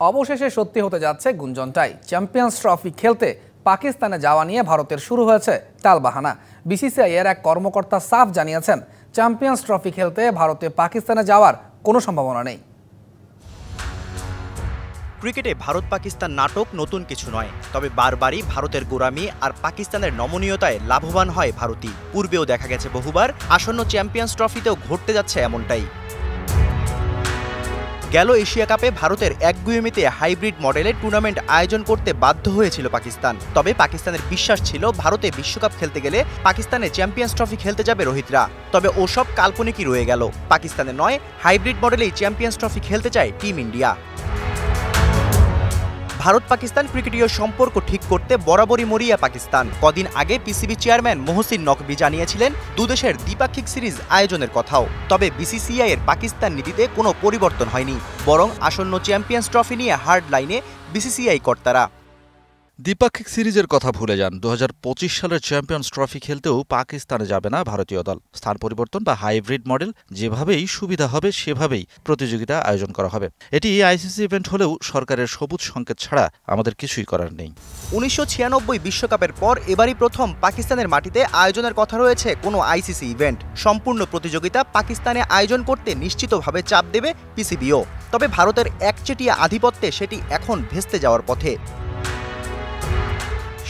অবশেষে সত্যি হতে যাচ্ছে গুঞ্জনটাই। চ্যাম্পিয়ন্স ট্রফি খেলতে পাকিস্তানে যাওয়া নিয়ে ভারতের শুরু হয়েছে টালবাহানা। বিসিসিআই এর এক কর্মকর্তা সাফ জানিয়েছেন, চ্যাম্পিয়ন্স ট্রফি খেলতে ভারতে পাকিস্তানে যাওয়ার কোনো সম্ভাবনা নেই। ক্রিকেটে ভারত পাকিস্তান নাটক নতুন কিছু নয়, তবে বারবারই ভারতের গোড়ামি আর পাকিস্তানের নমনীয়তায় লাভবান হয় ভারতই। পূর্বেও দেখা গেছে বহুবার, আসন্ন চ্যাম্পিয়ন্স ট্রফিতেও ঘটতে যাচ্ছে এমনটাই। গেল এশিয়া কাপে ভারতের একগুঁয়েমিতে হাইব্রিড মডেলের টুর্নামেন্ট আয়োজন করতে বাধ্য হয়েছিল পাকিস্তান। তবে পাকিস্তানের বিশ্বাস ছিল ভারতে বিশ্বকাপ খেলতে গেলে পাকিস্তানে চ্যাম্পিয়ন্স ট্রফি খেলতে যাবে রোহিতরা। তবে ওসব কাল্পনিকই রয়ে গেল। পাকিস্তানে নয়, হাইব্রিড মডেলেই চ্যাম্পিয়ন্স ট্রফি খেলতে চায় টিম ইন্ডিয়া। ভারত পাকিস্তান ক্রিকেটীয় সম্পর্ক ঠিক করতে বরাবরই মরিয়া পাকিস্তান। কদিন আগে পিসিবি চেয়ারম্যান মহসিন নকভি জানিয়েছিলেন দুদেশের দ্বিপাক্ষিক সিরিজ আয়োজনের কথাও। তবে বিসিসিআই এর পাকিস্তান নীতিতে কোনো পরিবর্তন হয়নি, বরং আসন্ন চ্যাম্পিয়ন্স ট্রফি নিয়ে হার্ড লাইনে বিসিসিআই কর্তারা। দ্বিপাক্ষিক সিরিজের কথা ভুলে যান। 2025 সালের চ্যাম্পিয়ন্স ট্রফি খেলতেও পাকিস্তানে যাবে না ভারতীয় দল। স্থান পরিবর্তন বা হাইব্রিড মডেল যেভাবেই সুবিধা হবে সেভাবেই প্রতিযোগিতা আয়োজন করা হবে। এটি আইসিসি ইভেন্ট হলেও সরকারের সবুজ সংকেত ছাড়া আমাদের কিছুই করার নেই। 1996 বিশ্বকাপের পর এবারই প্রথম পাকিস্তানের মাটিতে আয়োজনের কথা রয়েছে কোনো আইসিসি ইভেন্ট। সম্পূর্ণ প্রতিযোগিতা পাকিস্তানে আয়োজন করতে নিশ্চিতভাবে চাপ দেবে পিসিবিও। তবে ভারতের একচেটিয়া আধিপত্যে সেটি এখন ভেস্তে যাওয়ার পথে।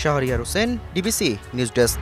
Shahriar Hossain, DBC news desk.